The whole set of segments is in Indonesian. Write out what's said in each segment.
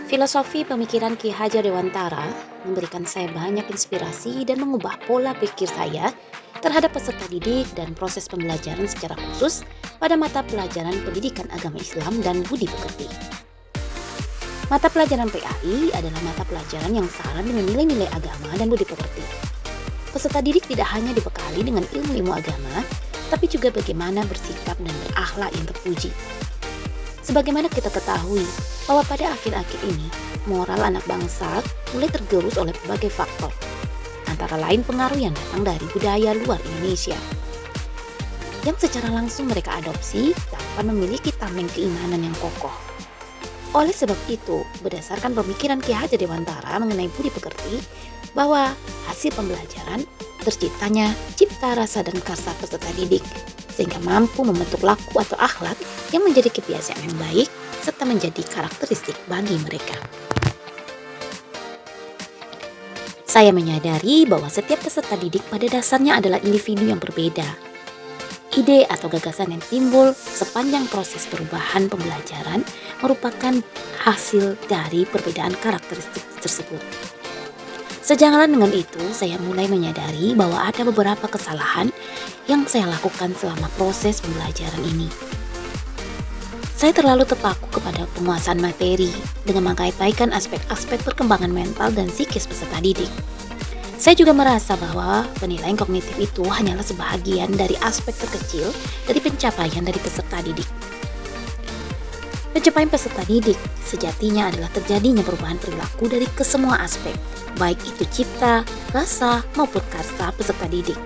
Filosofi pemikiran Ki Hajar Dewantara memberikan saya banyak inspirasi dan mengubah pola pikir saya terhadap peserta didik dan proses pembelajaran secara khusus pada mata pelajaran Pendidikan Agama Islam dan Budi Pekerti. Mata pelajaran PAI adalah mata pelajaran yang syarat dengan nilai-nilai agama dan budi pekerti. Peserta didik tidak hanya dibekali dengan ilmu-ilmu agama, tapi juga bagaimana bersikap dan berakhlak yang terpuji. Sebagaimana kita ketahui bahwa pada akhir-akhir ini, moral anak bangsa mulai tergerus oleh berbagai faktor, antara lain pengaruh yang datang dari budaya luar Indonesia, yang secara langsung mereka adopsi tanpa memiliki tameng keimanan yang kokoh. Oleh sebab itu, berdasarkan pemikiran Ki Hajar Dewantara mengenai budi pekerti, bahwa hasil pembelajaran terciptanya cipta rasa dan karsa peserta didik, sehingga mampu membentuk laku atau akhlak yang menjadi kebiasaan yang baik serta menjadi karakteristik bagi mereka. Saya menyadari bahwa setiap peserta didik pada dasarnya adalah individu yang berbeda. Ide atau gagasan yang timbul sepanjang proses perubahan pembelajaran merupakan hasil dari perbedaan karakteristik tersebut. Sejalan dengan itu, saya mulai menyadari bahwa ada beberapa kesalahan yang saya lakukan selama proses pembelajaran ini. Saya terlalu terpaku kepada penguasaan materi dengan mengabaikan aspek-aspek perkembangan mental dan psikis peserta didik. Saya juga merasa bahwa penilaian kognitif itu hanyalah sebahagian dari aspek terkecil dari pencapaian dari peserta didik. Pencapaian peserta didik sejatinya adalah terjadinya perubahan perilaku dari kesemua aspek, baik itu cipta, rasa, maupun karsa peserta didik.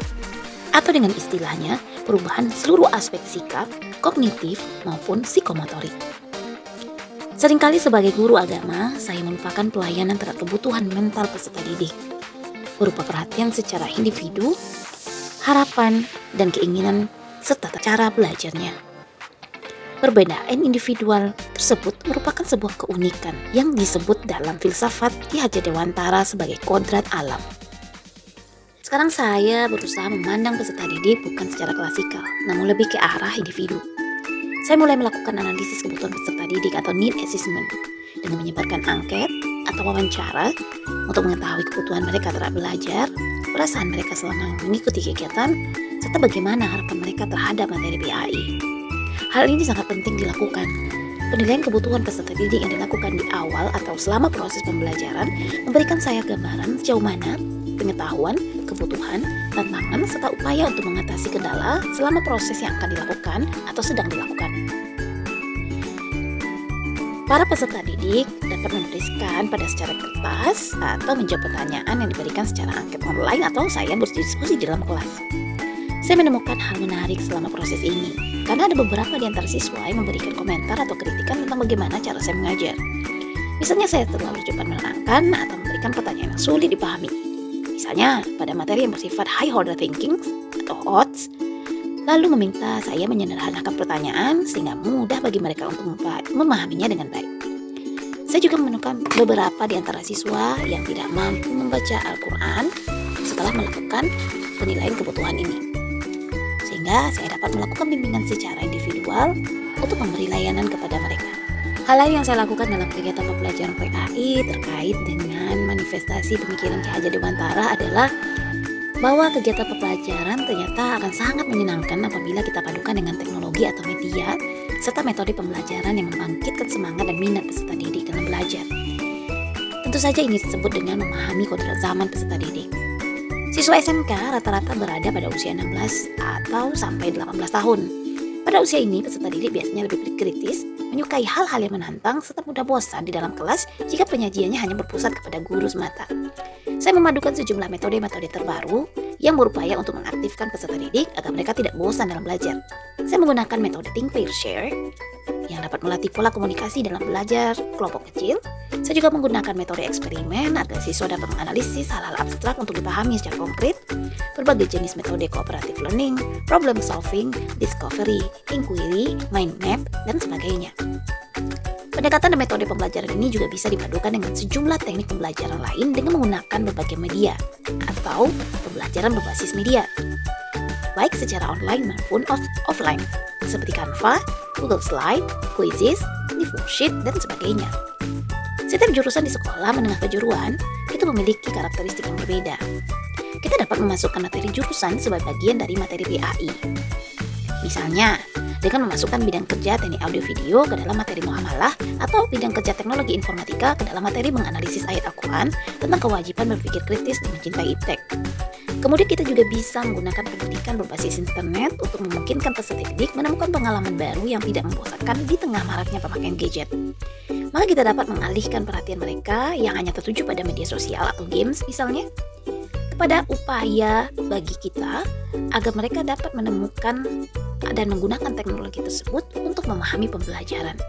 Atau dengan istilahnya, perubahan seluruh aspek sikap, kognitif, maupun psikomotorik. Seringkali sebagai guru agama, saya melupakan pelayanan terhadap kebutuhan mental peserta didik, berupa perhatian secara individu, harapan, dan keinginan, serta cara belajarnya. Perbedaan individual tersebut merupakan sebuah keunikan yang disebut dalam filsafat Ki Hajar Dewantara sebagai kodrat alam. Sekarang saya berusaha memandang peserta didik bukan secara klasikal, namun lebih ke arah individu. Saya mulai melakukan analisis kebutuhan peserta didik atau need assessment dengan menyebarkan angket atau wawancara untuk mengetahui kebutuhan mereka terhadap belajar, perasaan mereka selama mengikuti kegiatan, serta bagaimana harapan mereka terhadap materi PAI. Hal ini sangat penting dilakukan. Penilaian kebutuhan peserta didik yang dilakukan di awal atau selama proses pembelajaran memberikan saya gambaran sejauh mana pengetahuan, kebutuhan, tantangan, serta upaya untuk mengatasi kendala selama proses yang akan dilakukan atau sedang dilakukan. Para peserta didik dapat menuliskan pada secara kertas atau menjawab pertanyaan yang diberikan secara angket online atau saya berdiskusi di dalam kelas. Saya menemukan hal menarik selama proses ini, karena ada beberapa di antara siswa yang memberikan komentar atau kritikan tentang bagaimana cara saya mengajar. Misalnya saya terlalu cepat menerangkan atau memberikan pertanyaan yang sulit dipahami. Misalnya pada materi yang bersifat high order thinking atau HOTS, lalu meminta saya menyederhanakan pertanyaan sehingga mudah bagi mereka untuk memahaminya dengan baik. Saya juga menemukan beberapa di antara siswa yang tidak mampu membaca Al-Quran setelah melakukan penilaian kebutuhan ini. Sehingga saya dapat melakukan bimbingan secara individual untuk memberi layanan kepada mereka. Hal lain yang saya lakukan dalam kegiatan pembelajaran PAI terkait dengan manifestasi pemikiran Ki Hajar Dewantara adalah bahwa kegiatan pembelajaran ternyata akan sangat menyenangkan apabila kita padukan dengan teknologi atau media serta metode pembelajaran yang membangkitkan semangat dan minat peserta didik dalam belajar. Tentu saja ini disebut dengan memahami kodrat zaman peserta didik. Siswa SMK rata-rata berada pada usia 16 atau sampai 18 tahun. Pada usia ini, peserta didik biasanya lebih kritis, menyukai hal-hal yang menantang, serta mudah bosan di dalam kelas jika penyajiannya hanya berpusat kepada guru semata. Saya memadukan sejumlah metode-metode terbaru yang berupaya untuk mengaktifkan peserta didik agar mereka tidak bosan dalam belajar. Saya menggunakan metode Think, Pair, Share yang dapat melatih pola komunikasi dalam belajar kelompok kecil. Saya juga menggunakan metode eksperimen agar siswa dapat menganalisis hal-hal abstrak untuk dipahami secara konkret, berbagai jenis metode cooperative learning, problem solving, discovery, inquiry, mind map, dan sebagainya. Pendekatan dan metode pembelajaran ini juga bisa dipadukan dengan sejumlah teknik pembelajaran lain dengan menggunakan berbagai media atau pembelajaran berbasis media, baik secara online maupun offline, seperti Canva, Google Slide, quizzes, Worksheet, dan sebagainya. Setiap jurusan di sekolah menengah kejuruan itu memiliki karakteristik yang berbeda. Kita dapat memasukkan materi jurusan sebagai bagian dari materi PAI. Misalnya, dengan memasukkan bidang kerja teknik audio video ke dalam materi muamalah atau bidang kerja teknologi informatika ke dalam materi menganalisis ayat Al-Quran tentang kewajiban berpikir kritis dan mencintai iptek. Kemudian kita juga bisa menggunakan pendidikan berbasis internet untuk memungkinkan peserta didik menemukan pengalaman baru yang tidak membosankan di tengah maraknya pemakaian gadget. Maka kita dapat mengalihkan perhatian mereka yang hanya tertuju pada media sosial atau games misalnya, kepada upaya bagi kita agar mereka dapat menemukan dan menggunakan teknologi tersebut untuk memahami pembelajaran.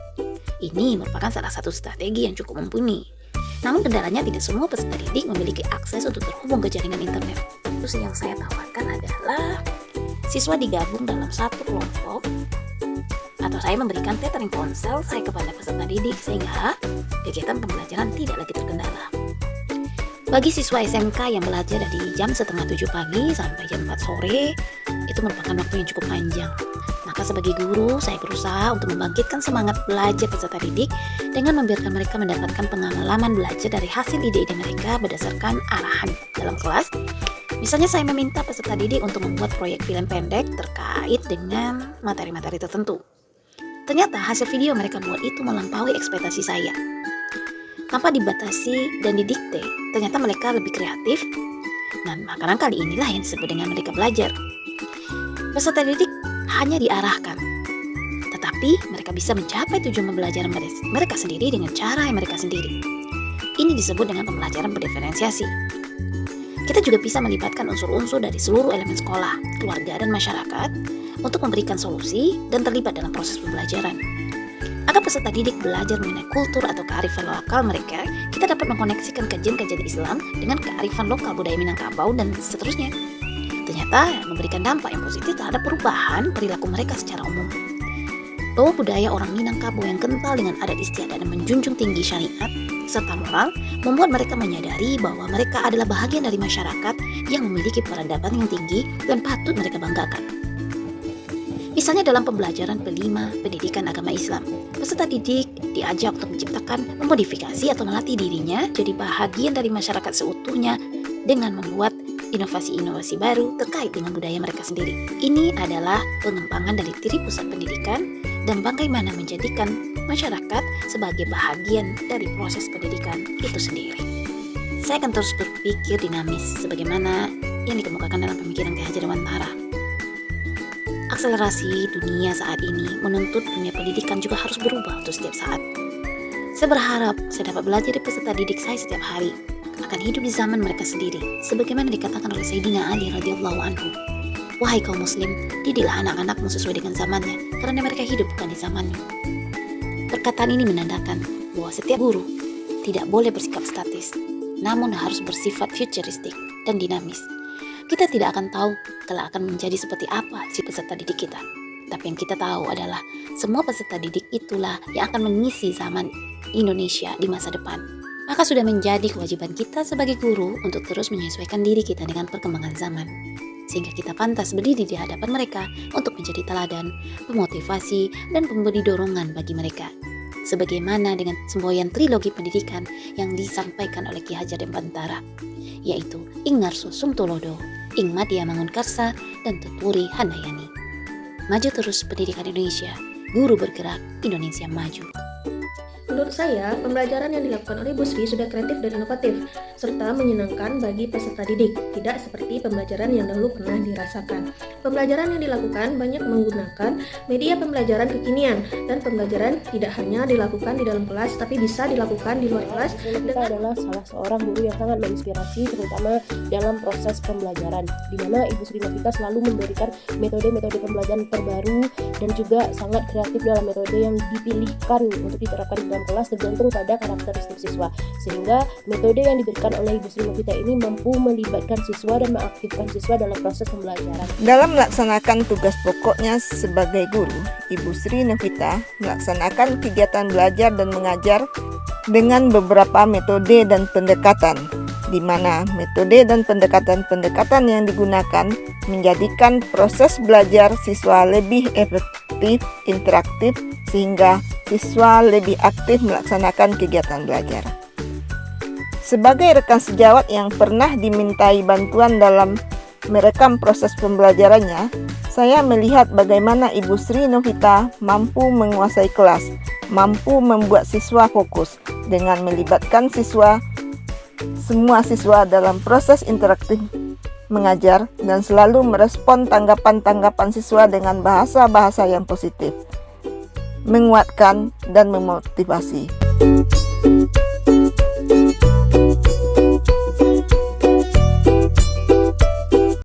Ini merupakan salah satu strategi yang cukup mumpuni. Namun kendalanya tidak semua peserta didik memiliki akses untuk terhubung ke jaringan internet. Terus yang saya tawarkan adalah siswa digabung dalam satu kelompok, atau saya memberikan tethering ponsel saya kepada peserta didik sehingga kegiatan pembelajaran tidak lagi terkendala. Bagi siswa SMK yang belajar dari jam 6:30 pagi sampai jam 4 sore, itu merupakan waktu yang cukup panjang. Maka sebagai guru, saya berusaha untuk membangkitkan semangat belajar peserta didik dengan membiarkan mereka mendapatkan pengalaman belajar dari hasil ide-ide mereka berdasarkan arahan dalam kelas. Misalnya saya meminta peserta didik untuk membuat proyek film pendek terkait dengan materi-materi tertentu. Ternyata hasil video mereka buat itu melampaui ekspektasi saya. Tanpa dibatasi dan didikte, ternyata mereka lebih kreatif. Dan makanan kali inilah yang disebut dengan mereka belajar. Peserta didik hanya diarahkan, tetapi mereka bisa mencapai tujuan pembelajaran mereka sendiri dengan cara yang mereka sendiri. Ini disebut dengan pembelajaran berdiferensiasi. Kita juga bisa melibatkan unsur-unsur dari seluruh elemen sekolah, keluarga, dan masyarakat untuk memberikan solusi dan terlibat dalam proses pembelajaran. Agar peserta didik belajar mengenai kultur atau kearifan lokal mereka, kita dapat mengkoneksikan kajian-kajian Islam dengan kearifan lokal budaya Minangkabau dan seterusnya. Ternyata memberikan dampak yang positif terhadap perubahan perilaku mereka secara umum. Bahwa budaya orang Minangkabau yang kental dengan adat istiadat dan menjunjung tinggi syariat serta moral membuat mereka menyadari bahwa mereka adalah bahagian dari masyarakat yang memiliki peradaban yang tinggi dan patut mereka banggakan. Misalnya dalam pembelajaran P5 pendidikan agama Islam, peserta didik diajak untuk menciptakan, memodifikasi atau melatih dirinya jadi bahagian dari masyarakat seutuhnya dengan membuat inovasi-inovasi baru terkait dengan budaya mereka sendiri. Ini adalah pengembangan dari diri pusat pendidikan dan bagaimana menjadikan masyarakat sebagai bahagian dari proses pendidikan itu sendiri. Saya akan terus berpikir dinamis sebagaimana yang dikemukakan dalam pemikiran Ki Hajar Dewantara. Akselerasi dunia saat ini menuntut dunia pendidikan juga harus berubah untuk setiap saat. Saya berharap saya dapat belajar dari peserta didik saya setiap hari akan hidup di zaman mereka sendiri, sebagaimana dikatakan oleh Sayyidina Ali radhiyallahu anhu. Wahai kaum muslim, didiklah anak-anakmu sesuai dengan zamannya, karena mereka hidup bukan di zamannya. Perkataan ini menandakan bahwa setiap guru tidak boleh bersikap statis, namun harus bersifat futuristik dan dinamis. Kita tidak akan tahu kelak akan menjadi seperti apa si peserta didik kita. Tapi yang kita tahu adalah semua peserta didik itulah yang akan mengisi zaman Indonesia di masa depan. Maka sudah menjadi kewajiban kita sebagai guru untuk terus menyesuaikan diri kita dengan perkembangan zaman. Sehingga kita pantas berdiri di hadapan mereka untuk menjadi teladan, pemotivasi, dan pemberi dorongan bagi mereka. Sebagaimana dengan semboyan trilogi pendidikan yang disampaikan oleh Ki Hajar Dewantara, yaitu Ing Ngarso Sumtulodo, Ing Madya Mangunkarsa, dan Tuturi Handayani. Maju terus pendidikan Indonesia, guru bergerak, Indonesia maju. Menurut saya, pembelajaran yang dilakukan oleh Bu Sri sudah kreatif dan inovatif, serta menyenangkan bagi peserta didik, tidak seperti pembelajaran yang dahulu pernah dirasakan. Pembelajaran yang dilakukan banyak menggunakan media pembelajaran kekinian, dan pembelajaran tidak hanya dilakukan di dalam kelas, tapi bisa dilakukan di luar kelas. Kita adalah salah seorang guru yang sangat menginspirasi, terutama dalam proses pembelajaran, di mana Ibu Sri Novita selalu memberikan metode-metode pembelajaran terbaru dan juga sangat kreatif dalam metode yang dipilihkan untuk diterapkan di dalam kelas tergantung pada karakteristik siswa, sehingga metode yang diberikan oleh Ibu Sri Novita ini mampu melibatkan siswa dan mengaktifkan siswa dalam proses pembelajaran. Dalam melaksanakan tugas pokoknya sebagai guru, Ibu Sri Novita melaksanakan kegiatan belajar dan mengajar dengan beberapa metode dan pendekatan. di mana metode dan pendekatan-pendekatan yang digunakan menjadikan proses belajar siswa lebih efektif, interaktif, sehingga siswa lebih aktif melaksanakan kegiatan belajar. Sebagai rekan sejawat yang pernah dimintai bantuan dalam merekam proses pembelajarannya, saya melihat bagaimana Ibu Sri Novita mampu menguasai kelas, mampu membuat siswa fokus dengan melibatkan semua siswa dalam proses interaktif mengajar dan selalu merespon tanggapan-tanggapan siswa dengan bahasa-bahasa yang positif, menguatkan dan memotivasi.